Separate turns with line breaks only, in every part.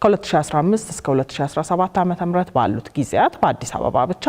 ከ2015 እስከ 2017 ዓ.ም ባሉት ጊዜያት በአዲስ አበባ ብቻ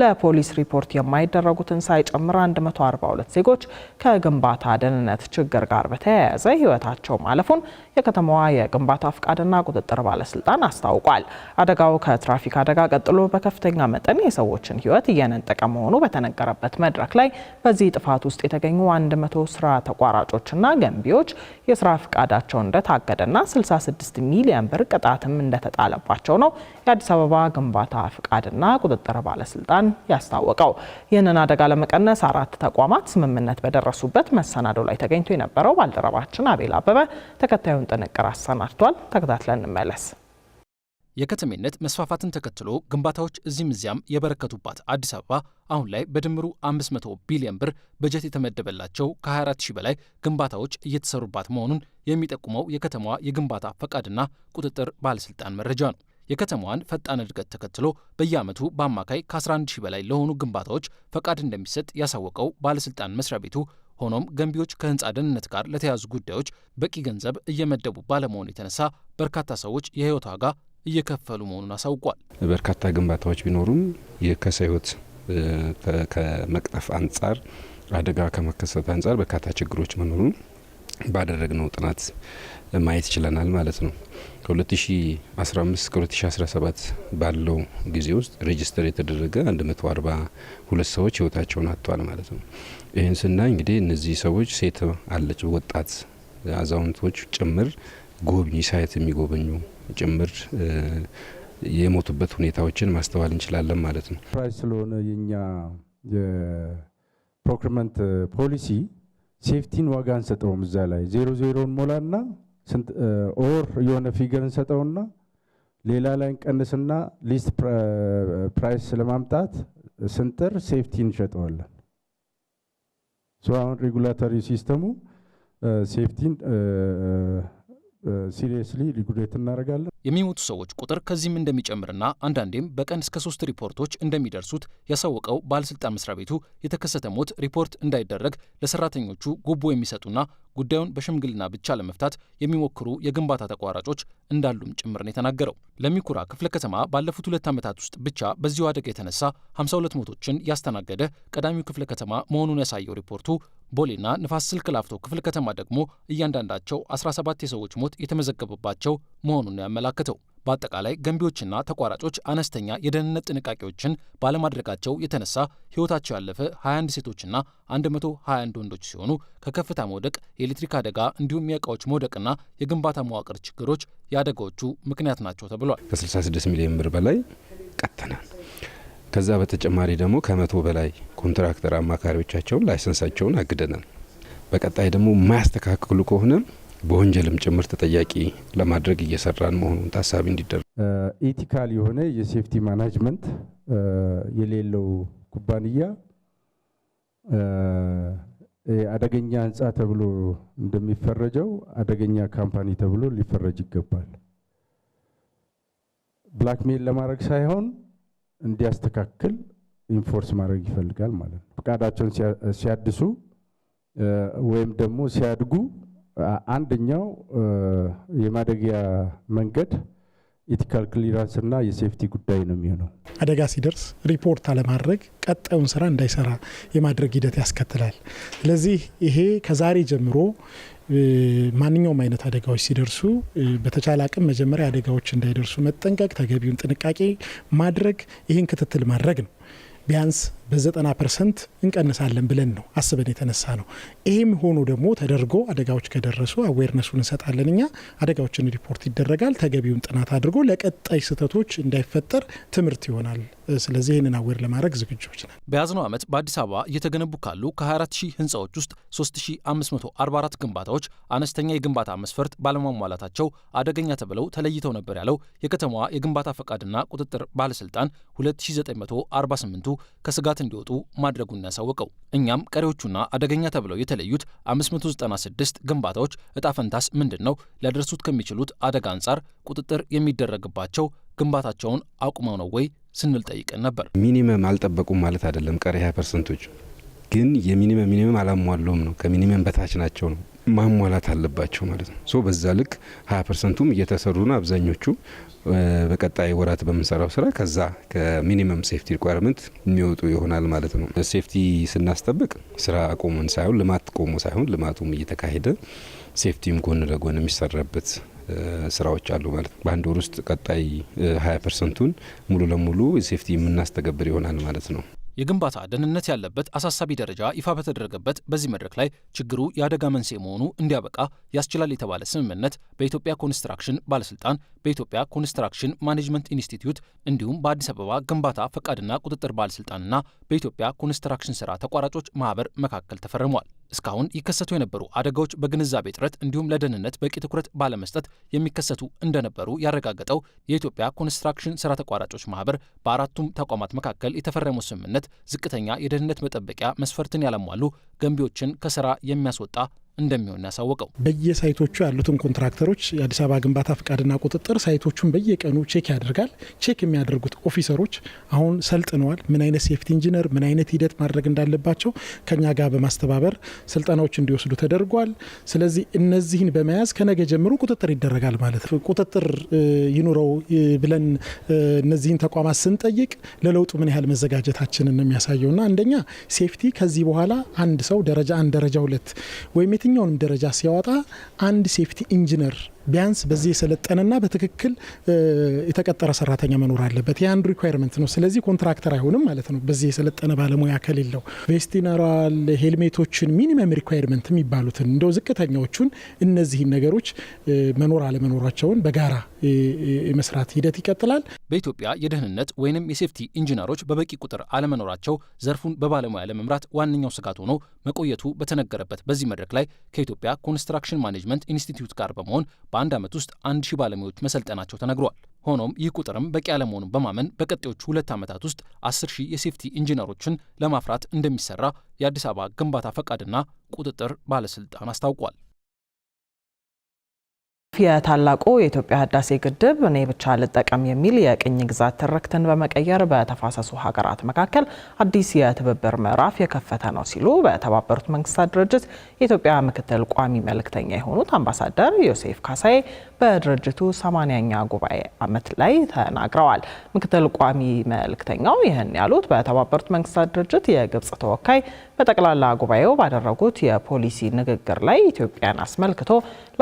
ለፖሊስ ሪፖርት የማይደረጉትን ሳይጨምር 142 ዜጎች ከግንባታ ደህንነት ችግር ጋር በተያያዘ ህይወታቸው ማለፉን የከተማዋ የግንባታ ፍቃድና ቁጥጥር ባለስልጣን አስታውቋል። አደጋው ከትራፊክ አደጋ ቀጥሎ በከፍተኛ መጠን የሰዎችን ህይወት እየነጠቀ መሆኑ በተነገረበት መድረክ ላይ በዚህ ጥፋት ውስጥ የተገኙ 100 ስራ ተቋራጮችና ገንቢዎች የስራ ፍቃዳቸው እንደታገደና 66 ሚሊዮን ብር ቅጣትም እንደተጣለባቸው ነው የአዲስ አበባ ግንባታ ፍቃድና ቁጥጥር ባለስልጣን ያስታወቀው። ይህንን አደጋ ለመቀነስ 4 ተቋማት ስምምነት በደረሱበት መሰናዶ ላይ ተገኝቶ የነበረው ባልደረባችን አቤል አበበ ተከታዩን ጥንቅር አሰናድቷል። ተከታትለን እንመለስ።
የከተሜነት መስፋፋትን ተከትሎ ግንባታዎች እዚህም እዚያም የበረከቱባት አዲስ አበባ አሁን ላይ በድምሩ 500 ቢሊዮን ብር በጀት የተመደበላቸው ከ24 ሺህ በላይ ግንባታዎች እየተሰሩባት መሆኑን የሚጠቁመው የከተማዋ የግንባታ ፈቃድና ቁጥጥር ባለስልጣን መረጃ ነው። የከተማዋን ፈጣን እድገት ተከትሎ በየዓመቱ በአማካይ ከ11 ሺህ በላይ ለሆኑ ግንባታዎች ፈቃድ እንደሚሰጥ ያሳወቀው ባለስልጣን መስሪያ ቤቱ ሆኖም ገንቢዎች ከህንፃ ደህንነት ጋር ለተያዙ ጉዳዮች በቂ ገንዘብ እየመደቡ ባለመሆኑ የተነሳ በርካታ ሰዎች የህይወት ዋጋ እየከፈሉ መሆኑን አሳውቋል።
በርካታ ግንባታዎች ቢኖሩም የከሰው ህይወት ከመቅጠፍ አንጻር አደጋ ከመከሰት አንጻር በርካታ ችግሮች መኖሩን ባደረግነው ጥናት ማየት ችለናል ማለት ነው። ከ2015 እስከ 2017 ባለው ጊዜ ውስጥ ሬጂስተር የተደረገ 142 ሰዎች ህይወታቸውን አጥተዋል ማለት ነው። ይህን ስናይ እንግዲህ እነዚህ ሰዎች ሴት አለች፣ ወጣት አዛውንቶች ጭምር ጎብኚ ሳይት የሚጎበኙ ጭምር የሞቱበት ሁኔታዎችን ማስተዋል እንችላለን ማለት ነው።
ፕራይስ ስለሆነ የኛ የፕሮክሪመንት ፖሊሲ ሴፍቲን ዋጋ እንሰጠውም። እዛ ላይ 00 ሞላና ኦር የሆነ ፊገር እንሰጠውና ሌላ ላይ እንቀንስና ሊስት ፕራይስ ለማምጣት ስንጥር ሴፍቲ እንሸጠዋለን። አሁን ሬጉላቶሪ ሲስተሙ ሴፍቲን ሲሪየስሊ ሪጉሌት እናደርጋለን።
የሚሞቱ ሰዎች ቁጥር ከዚህም እንደሚጨምርና አንዳንዴም በቀን እስከ 3 ሪፖርቶች እንደሚደርሱት ያሳወቀው ባለስልጣን መስሪያ ቤቱ የተከሰተ ሞት ሪፖርት እንዳይደረግ ለሰራተኞቹ ጉቦ የሚሰጡና ጉዳዩን በሽምግልና ብቻ ለመፍታት የሚሞክሩ የግንባታ ተቋራጮች እንዳሉም ጭምር ነው የተናገረው። ለሚኩራ ክፍለ ከተማ ባለፉት 2 ዓመታት ውስጥ ብቻ በዚሁ አደጋ የተነሳ 52 ሞቶችን ያስተናገደ ቀዳሚው ክፍለ ከተማ መሆኑን ያሳየው ሪፖርቱ ቦሌና ንፋስ ስልክ ላፍቶ ክፍለ ከተማ ደግሞ እያንዳንዳቸው 17 የሰዎች ሞት የተመዘገበባቸው መሆኑን ነው ያመላከተው። በአጠቃላይ ገንቢዎችና ተቋራጮች አነስተኛ የደህንነት ጥንቃቄዎችን ባለማድረጋቸው የተነሳ ህይወታቸው ያለፈ 21 ሴቶችና 121 ወንዶች ሲሆኑ ከከፍታ መውደቅ፣ የኤሌክትሪክ አደጋ እንዲሁም የእቃዎች መውደቅና የግንባታ መዋቅር ችግሮች የአደጋዎቹ ምክንያት ናቸው ተብሏል።
ከ66 ሚሊዮን ብር በላይ ቀጥተናል። ከዛ በተጨማሪ ደግሞ ከ100 በላይ ኮንትራክተር አማካሪዎቻቸውን ላይሰንሳቸውን አግደናል። በቀጣይ ደግሞ የማያስተካክሉ ከሆነ በወንጀልም ጭምር ተጠያቂ ለማድረግ እየሰራን መሆኑን ታሳቢ እንዲደረግ
ኢቲካል የሆነ የሴፍቲ ማናጅመንት የሌለው ኩባንያ አደገኛ ህንፃ ተብሎ እንደሚፈረጀው አደገኛ ካምፓኒ ተብሎ ሊፈረጅ ይገባል። ብላክሜል ለማድረግ ሳይሆን እንዲያስተካክል ኢንፎርስ ማድረግ ይፈልጋል ማለት ነው። ፈቃዳቸውን ሲያድሱ ወይም ደግሞ ሲያድጉ አንደኛው የማደጊያ መንገድ ኢቲካል ክሊራንስ እና የሴፍቲ ጉዳይ ነው የሚሆነው።
አደጋ ሲደርስ ሪፖርት አለማድረግ ቀጣዩን ስራ እንዳይሰራ የማድረግ ሂደት ያስከትላል። ስለዚህ ይሄ ከዛሬ ጀምሮ ማንኛውም አይነት አደጋዎች ሲደርሱ በተቻለ አቅም መጀመሪያ አደጋዎች እንዳይደርሱ መጠንቀቅ፣ ተገቢውን ጥንቃቄ ማድረግ፣ ይህን ክትትል ማድረግ ነው። ቢያንስ በ90% እንቀንሳለን ብለን ነው አስበን የተነሳ ነው። ይህም ሆኖ ደግሞ ተደርጎ አደጋዎች ከደረሱ አዌርነሱን እንሰጣለን። እኛ አደጋዎችን ሪፖርት ይደረጋል። ተገቢውን ጥናት አድርጎ ለቀጣይ ስህተቶች እንዳይፈጠር ትምህርት ይሆናል። ስለዚህ ይህንን አዌር ለማድረግ ዝግጆች ነን።
በያዝነው ዓመት በአዲስ አበባ እየተገነቡ ካሉ ከ24 ሺህ ህንፃዎች ውስጥ 3544 ግንባታዎች አነስተኛ የግንባታ መስፈርት ባለማሟላታቸው አደገኛ ተብለው ተለይተው ነበር ያለው የከተማዋ የግንባታ ፈቃድና ቁጥጥር ባለስልጣን 2948ቱ ከስጋት እንዲወጡ ማድረጉን ያሳወቀው። እኛም ቀሪዎቹና አደገኛ ተብለው የተለዩት 596 ግንባታዎች እጣፈንታስ ምንድነው? ሊያደርሱት ከሚችሉት አደጋ አንጻር ቁጥጥር የሚደረግባቸው ግንባታቸውን አቁመው ነው ወይ ስንል ጠይቀን ነበር።
ሚኒመም አልጠበቁም ማለት አይደለም። ቀሪ 20%ቶች ግን የሚኒመም አላሟሉም ነው። ከሚኒመም በታች ናቸው ነው ማሟላት አለባቸው ማለት ነው። ሶ በዛ ልክ 20%ቱም እየተሰሩ ነው። አብዛኞቹ በቀጣይ ወራት በምንሰራው ስራ ከዛ ከሚኒመም ሴፍቲ ሪኳየርመንት የሚወጡ ይሆናል ማለት ነው። ሴፍቲ ስናስጠብቅ ስራ አቆመን ሳይሆን ልማት ቆሞ ሳይሆን ልማቱም እየተካሄደ ሴፍቲም ጎን ለጎን የሚሰራበት ስራዎች አሉ ማለት ነው። በአንድ ወር ውስጥ ቀጣይ 20%ቱን ሙሉ ለሙሉ ሴፍቲ የምናስተገብር ይሆናል ማለት ነው።
የግንባታ ደህንነት ያለበት አሳሳቢ ደረጃ ይፋ በተደረገበት በዚህ መድረክ ላይ ችግሩ የአደጋ መንስኤ መሆኑ እንዲያበቃ ያስችላል የተባለ ስምምነት በኢትዮጵያ ኮንስትራክሽን ባለስልጣን፣ በኢትዮጵያ ኮንስትራክሽን ማኔጅመንት ኢንስቲትዩት እንዲሁም በአዲስ አበባ ግንባታ ፈቃድና ቁጥጥር ባለስልጣንና በኢትዮጵያ ኮንስትራክሽን ስራ ተቋራጮች ማህበር መካከል ተፈርሟል። እስካሁን ይከሰቱ የነበሩ አደጋዎች በግንዛቤ እጥረት እንዲሁም ለደህንነት በቂ ትኩረት ባለመስጠት የሚከሰቱ እንደነበሩ ያረጋገጠው የኢትዮጵያ ኮንስትራክሽን ስራ ተቋራጮች ማህበር በአራቱም ተቋማት መካከል የተፈረመው ስምምነት ዝቅተኛ የደህንነት መጠበቂያ መስፈርትን ያላሟሉ ገንቢዎችን ከስራ የሚያስወጣ እንደሚሆን ያሳወቀው
በየሳይቶቹ ያሉትን ኮንትራክተሮች የአዲስ አበባ ግንባታ ፍቃድና ቁጥጥር ሳይቶቹን በየቀኑ ቼክ ያደርጋል። ቼክ የሚያደርጉት ኦፊሰሮች አሁን ሰልጥነዋል። ምን አይነት ሴፍቲ ኢንጂነር ምን አይነት ሂደት ማድረግ እንዳለባቸው ከኛ ጋር በማስተባበር ስልጠናዎች እንዲወስዱ ተደርጓል። ስለዚህ እነዚህን በመያዝ ከነገ ጀምሮ ቁጥጥር ይደረጋል ማለት ነው። ቁጥጥር ይኑረው ብለን እነዚህን ተቋማት ስንጠይቅ ለለውጡ ምን ያህል መዘጋጀታችንን ነው የሚያሳየውና አንደኛ ሴፍቲ ከዚህ በኋላ አንድ ሰው ደረጃ 1 ደረጃ 2 ወይም የትኛውንም ደረጃ ሲያወጣ አንድ ሴፍቲ ኢንጂነር ቢያንስ በዚህ የሰለጠነና በትክክል የተቀጠረ ሰራተኛ መኖር አለበት። የአንድ ሪኳየርመንት ነው። ስለዚህ ኮንትራክተር አይሆንም ማለት ነው በዚህ የሰለጠነ ባለሙያ ከሌለው። ቬስት ይኖራል፣ ሄልሜቶችን ሚኒመም ሪኳየርመንት የሚባሉትን እንደው ዝቅተኛዎቹን እነዚህን ነገሮች መኖር አለመኖራቸውን በጋራ የመስራት ሂደት ይቀጥላል።
በኢትዮጵያ የደህንነት ወይንም የሴፍቲ ኢንጂነሮች በበቂ ቁጥር አለመኖራቸው ዘርፉን በባለሙያ ለመምራት ዋነኛው ስጋት ሆኖ መቆየቱ በተነገረበት በዚህ መድረክ ላይ ከኢትዮጵያ ኮንስትራክሽን ማኔጅመንት ኢንስቲትዩት ጋር በመሆን በአንድ ዓመት ውስጥ 1000 ባለሙያዎች መሰልጠናቸው ተነግሯል። ሆኖም ይህ ቁጥርም በቂ አለመሆኑን በማመን በቀጣዮቹ 2 ዓመታት ውስጥ 10,000 የሴፍቲ ኢንጂነሮችን ለማፍራት እንደሚሰራ የአዲስ አበባ ግንባታ ፈቃድና ቁጥጥር ባለስልጣን አስታውቋል።
የታላቁ የኢትዮጵያ ህዳሴ ግድብ እኔ ብቻ ልጠቀም የሚል የቅኝ ግዛት ትርክትን በመቀየር በተፋሰሱ ሀገራት መካከል አዲስ የትብብር ምዕራፍ የከፈተ ነው ሲሉ በተባበሩት መንግስታት ድርጅት የኢትዮጵያ ምክትል ቋሚ መልእክተኛ የሆኑት አምባሳደር ዮሴፍ ካሳዬ በድርጅቱ 80ኛ ጉባኤ ዓመት ላይ ተናግረዋል። ምክትል ቋሚ መልእክተኛው ይህን ያሉት በተባበሩት መንግስታት ድርጅት የግብጽ ተወካይ በጠቅላላ ጉባኤው ባደረጉት የፖሊሲ ንግግር ላይ ኢትዮጵያን አስመልክቶ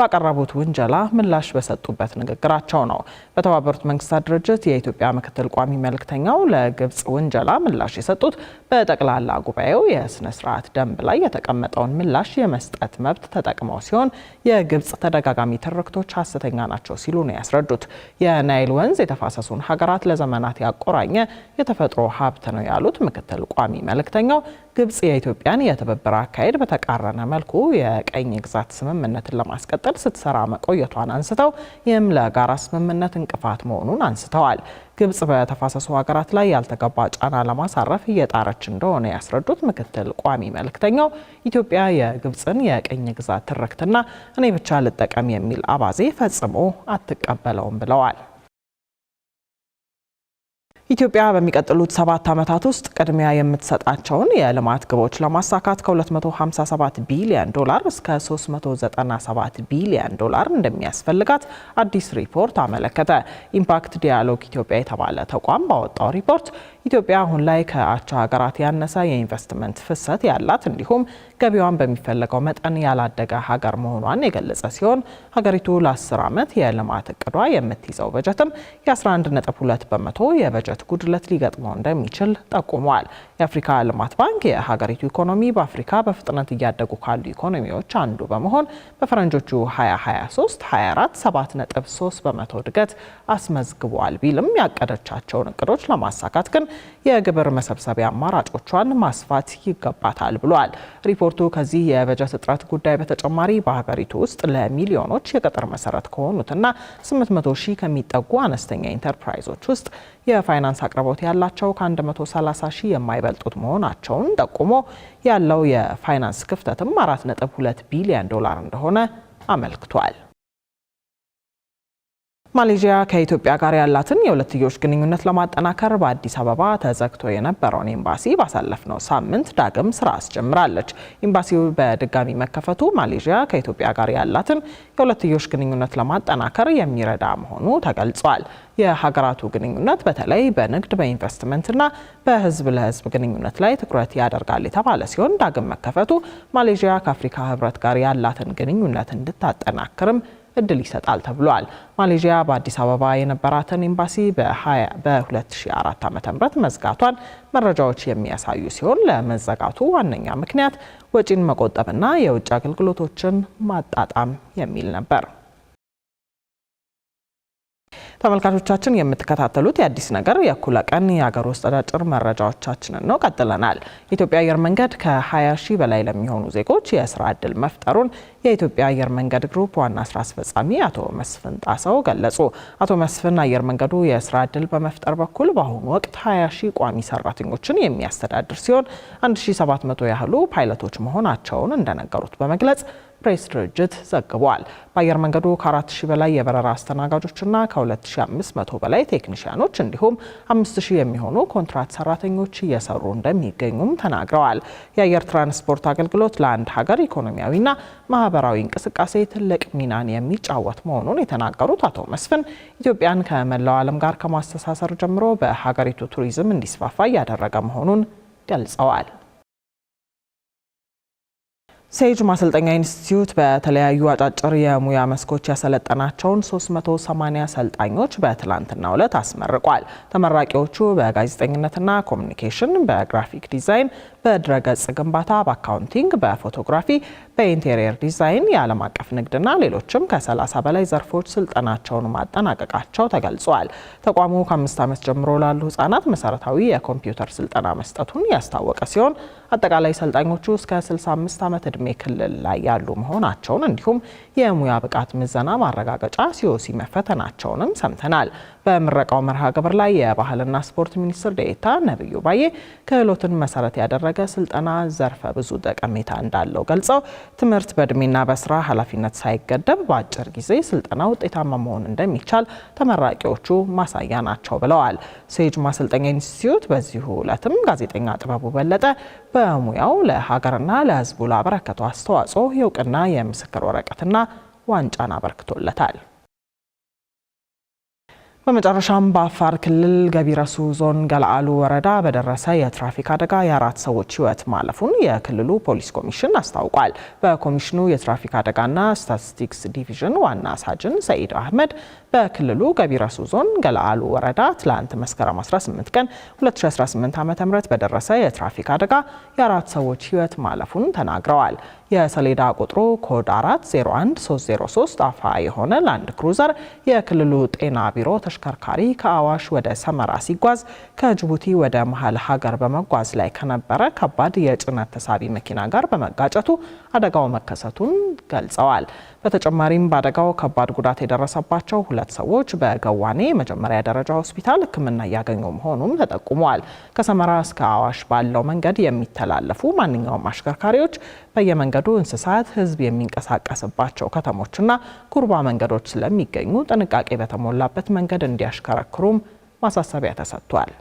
ላቀረቡት ውንጀላ ምላሽ በሰጡበት ንግግራቸው ነው። በተባበሩት መንግስታት ድርጅት የኢትዮጵያ ምክትል ቋሚ መልእክተኛው ለግብጽ ውንጀላ ምላሽ የሰጡት በጠቅላላ ጉባኤው የስነ ስርዓት ደንብ ላይ የተቀመጠውን ምላሽ የመስጠት መብት ተጠቅመው ሲሆን የግብጽ ተደጋጋሚ ትርክቶች ሐሰተኛ ናቸው ሲሉ ነው ያስረዱት። የናይል ወንዝ የተፋሰሱን ሀገራት ለዘመናት ያቆራኘ የተፈጥሮ ሀብት ነው ያሉት ምክትል ቋሚ መልእክተኛው ግብጽ የኢትዮጵያን የትብብር አካሄድ በተቃረነ መልኩ የቀኝ ግዛት ስምምነትን ለማስቀጠል ስትሰራ መቆየቷን አንስተው ይህም ለጋራ ስምምነት እንቅፋት መሆኑን አንስተዋል። ግብጽ በተፋሰሱ ሀገራት ላይ ያልተገባ ጫና ለማሳረፍ እየጣረች እንደሆነ ያስረዱት ምክትል ቋሚ መልእክተኛው ኢትዮጵያ የግብጽን የቀኝ ግዛት ትርክትና እኔ ብቻ ልጠቀም የሚል አባዜ ፈጽሞ አትቀበለውም ብለዋል። ኢትዮጵያ በሚቀጥሉት 7 ዓመታት ውስጥ ቅድሚያ የምትሰጣቸውን የልማት ግቦች ለማሳካት ከ257 ቢሊዮን ዶላር እስከ 397 ቢሊዮን ዶላር እንደሚያስፈልጋት አዲስ ሪፖርት አመለከተ። ኢምፓክት ዲያሎግ ኢትዮጵያ የተባለ ተቋም ባወጣው ሪፖርት ኢትዮጵያ አሁን ላይ ከአቻ ሀገራት ያነሰ የኢንቨስትመንት ፍሰት ያላት እንዲሁም ገቢዋን በሚፈለገው መጠን ያላደገ ሀገር መሆኗን የገለጸ ሲሆን ሀገሪቱ ለ10 ዓመት የልማት እቅዷ የምትይዘው በጀትም የ11.2 በመቶ የበጀት ጉድለት ሊገጥመው እንደሚችል ጠቁሟል። የአፍሪካ ልማት ባንክ የሀገሪቱ ኢኮኖሚ በአፍሪካ በፍጥነት እያደጉ ካሉ ኢኮኖሚዎች አንዱ በመሆን በፈረንጆቹ 2023 24 7.3 በመቶ እድገት አስመዝግቧል ቢልም ያቀደቻቸውን እቅዶች ለማሳካት ግን የግብር መሰብሰቢያ አማራጮቿን ማስፋት ይገባታል ብሏል። ሪፖርቱ ከዚህ የበጀት እጥረት ጉዳይ በተጨማሪ በሀገሪቱ ውስጥ ለሚሊዮኖች የቅጥር መሰረት ከሆኑትና 800 ሺህ ከሚጠጉ አነስተኛ ኢንተርፕራይዞች ውስጥ የፋይናንስ አቅርቦት ያላቸው ከ130 ሺህ የማይበልጡት መሆናቸውን ጠቁሞ ያለው የፋይናንስ ክፍተትም 4.2 ቢሊዮን ዶላር እንደሆነ አመልክቷል። ማሌዥያ ከኢትዮጵያ ጋር ያላትን የሁለትዮሽ ግንኙነት ለማጠናከር በአዲስ አበባ ተዘግቶ የነበረውን ኤምባሲ ባሳለፍነው ሳምንት ዳግም ስራ አስጀምራለች። ኤምባሲው በድጋሚ መከፈቱ ማሌዥያ ከኢትዮጵያ ጋር ያላትን የሁለትዮሽ ግንኙነት ለማጠናከር የሚረዳ መሆኑ ተገልጿል። የሀገራቱ ግንኙነት በተለይ በንግድ በኢንቨስትመንትና በህዝብ ለህዝብ ግንኙነት ላይ ትኩረት ያደርጋል የተባለ ሲሆን ዳግም መከፈቱ ማሌዥያ ከአፍሪካ ህብረት ጋር ያላትን ግንኙነት እንድታጠናክርም እድል ይሰጣል ተብሏል። ማሌዥያ በአዲስ አበባ የነበራትን ኤምባሲ በ2004 ዓ.ም መዝጋቷን መረጃዎች የሚያሳዩ ሲሆን ለመዘጋቱ ዋነኛ ምክንያት ወጪን መቆጠብና የውጭ አገልግሎቶችን ማጣጣም የሚል ነበር። ተመልካቾቻችን የምትከታተሉት የአዲስ ነገር የእኩለ ቀን የሀገር ውስጥ አጫጭር መረጃዎቻችንን ነው። ቀጥለናል። የኢትዮጵያ አየር መንገድ ከ20 ሺህ በላይ ለሚሆኑ ዜጎች የስራ ዕድል መፍጠሩን የኢትዮጵያ አየር መንገድ ግሩፕ ዋና ስራ አስፈጻሚ አቶ መስፍን ጣሰው ገለጹ። አቶ መስፍን አየር መንገዱ የስራ ዕድል በመፍጠር በኩል በአሁኑ ወቅት 20 ሺህ ቋሚ ሰራተኞችን የሚያስተዳድር ሲሆን 1700 ያህሉ ፓይለቶች መሆናቸውን እንደነገሩት በመግለጽ ፕሬስ ድርጅት ዘግቧል። በአየር መንገዱ ከ4000 በላይ የበረራ አስተናጋጆችና ከ2500 በላይ ቴክኒሽያኖች እንዲሁም 5000 የሚሆኑ ኮንትራት ሰራተኞች እየሰሩ እንደሚገኙም ተናግረዋል። የአየር ትራንስፖርት አገልግሎት ለአንድ ሀገር ኢኮኖሚያዊና ማህበራዊ እንቅስቃሴ ትልቅ ሚናን የሚጫወት መሆኑን የተናገሩት አቶ መስፍን ኢትዮጵያን ከመላው ዓለም ጋር ከማስተሳሰር ጀምሮ በሀገሪቱ ቱሪዝም እንዲስፋፋ እያደረገ መሆኑን ገልጸዋል። ሴጅ ማሰልጠኛ ኢንስቲትዩት በተለያዩ አጫጭር የሙያ መስኮች ያሰለጠናቸውን 380 ሰልጣኞች በትላንትናው ዕለት አስመርቋል። ተመራቂዎቹ በጋዜጠኝነትና ኮሚኒኬሽን፣ በግራፊክ ዲዛይን፣ በድረገጽ ግንባታ፣ በአካውንቲንግ፣ በፎቶግራፊ፣ በኢንቴሪየር ዲዛይን፣ የዓለም አቀፍ ንግድና ሌሎችም ከ30 በላይ ዘርፎች ስልጠናቸውን ማጠናቀቃቸው ተገልጿል። ተቋሙ ከ5 ዓመት ጀምሮ ላሉ ህጻናት መሰረታዊ የኮምፒውተር ስልጠና መስጠቱን ያስታወቀ ሲሆን አጠቃላይ ሰልጣኞቹ እስከ 65 ዓመት ዕድሜ ክልል ላይ ያሉ መሆናቸውን እንዲሁም የሙያ ብቃት ምዘና ማረጋገጫ ሲኦሲ መፈተናቸውንም ሰምተናል። በምረቃው መርሃ ግብር ላይ የባህልና ስፖርት ሚኒስትር ዴኤታ ነብዩ ባዬ ክህሎትን መሰረት ያደረገ ስልጠና ዘርፈ ብዙ ጠቀሜታ እንዳለው ገልጸው ትምህርት በእድሜና በስራ ኃላፊነት ሳይገደብ በአጭር ጊዜ ስልጠና ውጤታማ መሆን እንደሚቻል ተመራቂዎቹ ማሳያ ናቸው ብለዋል። ሴጅ ማሰልጠኛ ኢንስቲትዩት በዚሁ ዕለትም ጋዜጠኛ ጥበቡ በለጠ በሙያው ለሀገርና ለሕዝቡ ላበረከተው አስተዋጽኦ የእውቅና የምስክር ወረቀትና ዋንጫን አበርክቶለታል። በመጨረሻም በአፋር ክልል ገቢረሱ ዞን ገላአሉ ወረዳ በደረሰ የትራፊክ አደጋ የ4 ሰዎች ሕይወት ማለፉን የክልሉ ፖሊስ ኮሚሽን አስታውቋል። በኮሚሽኑ የትራፊክ አደጋና ስታቲስቲክስ ዲቪዥን ዋና ሳጅን ሰኢድ አህመድ በክልሉ ገቢረሱ ዞን ገላአሉ ወረዳ ትላንት መስከረም 18 ቀን 2018 ዓ.ም በደረሰ የትራፊክ አደጋ የ4 ሰዎች ሕይወት ማለፉን ተናግረዋል። የሰሌዳ ቁጥሩ ኮድ 401303 አፋ የሆነ ላንድ ክሩዘር የክልሉ ጤና ቢሮ ተሽከርካሪ ከአዋሽ ወደ ሰመራ ሲጓዝ ከጅቡቲ ወደ መሀል ሀገር በመጓዝ ላይ ከነበረ ከባድ የጭነት ተሳቢ መኪና ጋር በመጋጨቱ አደጋው መከሰቱን ገልጸዋል። በተጨማሪም በአደጋው ከባድ ጉዳት የደረሰባቸው 2 ሰዎች በገዋኔ መጀመሪያ ደረጃ ሆስፒታል ሕክምና እያገኙ መሆኑን ተጠቁመዋል። ከሰመራ እስከ አዋሽ ባለው መንገድ የሚተላለፉ ማንኛውም አሽከርካሪዎች በየመንገዱ እንስሳት፣ ሕዝብ የሚንቀሳቀስባቸው ከተሞችና ኩርባ መንገዶች ስለሚገኙ ጥንቃቄ በተሞላበት መንገድ እንዲያሽከረክሩም ማሳሰቢያ ተሰጥቷል።